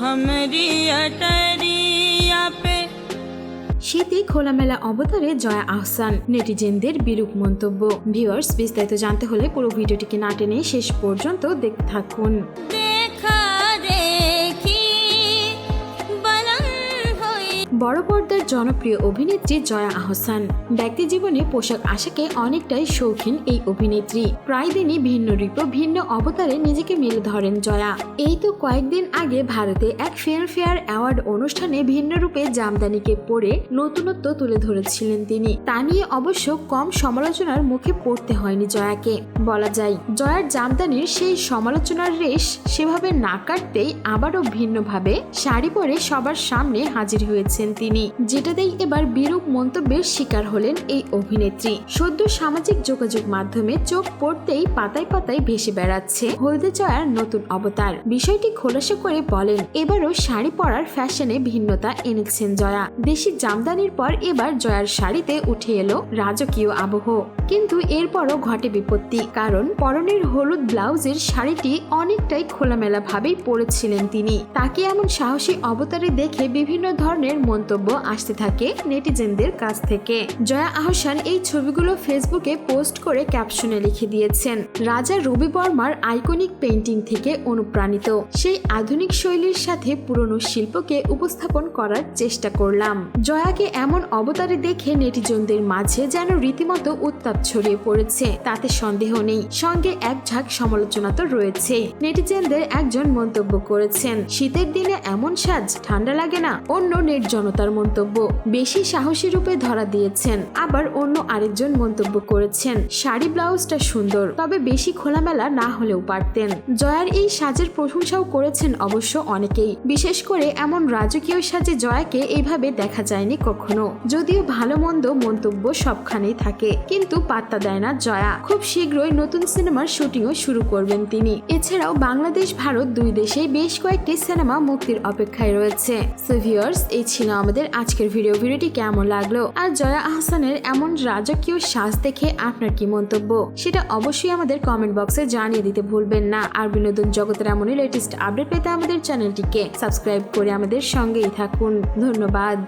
हमरी अटरिया पे। শীতে খোলামেলা অবতারে জয়া আহসান, নেটিজেনদের বিরূপ মন্তব্য। ভিউয়ার্স, বিস্তারিত জানতে হলে পুরো ভিডিওটিকে না টেনে শেষ পর্যন্ত দেখতে থাকুন। বড় পর্দার জনপ্রিয় অভিনেত্রী জয়া আহসান। ব্যক্তি জীবনে পোশাক আশাকে অনেকটাই শৌখিন এই অভিনেত্রী। প্রায় দিনই ভিন্ন রূপ ভিন্ন অবতারে নিজেকে মেলে ধরেন জয়া। এই তো কয়েকদিন আগে ভারতে এক ফিল্মফেয়ার অ্যাওয়ার্ড অনুষ্ঠানে ভিন্ন রূপে জামদানিকে পরে নতুনত্ব তুলে ধরেছিলেন তিনি। তা নিয়ে অবশ্য কম সমালোচনার মুখে পড়তে হয়নি জয়াকে। বলা যায়, জয়ার জামদানির সেই সমালোচনার রেশ সেভাবে না কাটতেই আবারও ভিন্নভাবে শাড়ি পরে সবার সামনে হাজির হয়েছেন তিনি, যেটাতেই এবার বিরূপ মন্তব্যের শিকার হলেন এই অভিনেত্রী। সদ্য সামাজিক যোগাযোগ মাধ্যমে চোখ পড়তেই পাতায় পাতায় ভেসে বেড়াচ্ছে হলদে জয়ার নতুন অবতার। বিষয়টি খোলাসা করে বলেন, এবারও শাড়ি পরার ফ্যাশনে ভিন্নতা এনেছেন জয়া। দেশি জামদানির পর এবার জয়ার শাড়িতে উঠে এলো রাজকীয় আবহ। কিন্তু এরপরও ঘটে বিপত্তি, কারণ পরনের হলুদ ব্লাউজের শাড়িটি অনেকটাই খোলামেলা ভাবেই পরেছিলেন তিনি। তাকে এমন সাহসী অবতারে দেখে বিভিন্ন ধরনের মন্তব্য আসতে থাকে নেটিজেনদের কাছ থেকে। জয়া আহসান এই ছবিগুলো ফেসবুকে পোস্ট করে ক্যাপশনে লিখে দিয়েছেন, রাজা রবি বর্মার আইকনিক পেইন্টিং থেকে অনুপ্রাণিত। সেই আধুনিক শৈলীর সাথে পুরনো শিল্পকে উপস্থাপন করার চেষ্টা করলাম। জয়াকে এমন অবতারে দেখে নেটিজনদের মাঝে যেন রীতিমতো উত্তাপ ছড়িয়ে পড়েছে, তাতে সন্দেহ নেই। সঙ্গে এক ঝাঁক সমালোচনা তো রয়েছে। নেটিজেনদের একজন মন্তব্য করেছেন, শীতের দিনে এমন সাজ ঠান্ডা লাগে না। অন্য জনতার মন্তব্য, বেশি সাহসী রূপে ধরা দিয়েছেন। আবার অন্য আরেকজন মন্তব্য করেছেন, শাড়ি ব্লাউজটা সুন্দর, তবে বেশি খোলামেলা না হলেও পারতেন। জয়ার এই সাজের প্রশংসাও করেছেন অবশ্য অনেকেই। বিশেষ করে এমন রাজকীয় সাজে জয়াকে এইভাবে দেখা যায়নি কখনো। যদিও ভালো মন্দ মন্তব্য সবখানেই থাকে, কিন্তু পাত্তা দেয় না জয়া। খুব শীঘ্রই নতুন সিনেমার শুটিংও শুরু করবেন তিনি। এছাড়াও বাংলাদেশ ভারত দুই দেশে বেশ কয়েকটি সিনেমা মুক্তির অপেক্ষায় রয়েছে। সো ভিউয়ার্স, এই ছিল আমাদের আজকের ভিডিওটি কেমন লাগলো, আর জয়া আহসানের এমন রাজকীয় সাজ দেখে আপনার কি মন্তব্য সেটা অবশ্যই আমাদের কমেন্ট বক্সে জানিয়ে দিতে ভুলবেন না। আর বিনোদন জগতের এমনই লেটেস্ট আপডেট পেতে আমাদের চ্যানেলটিকে সাবস্ক্রাইব করে আমাদের সঙ্গেই থাকুন। ধন্যবাদ।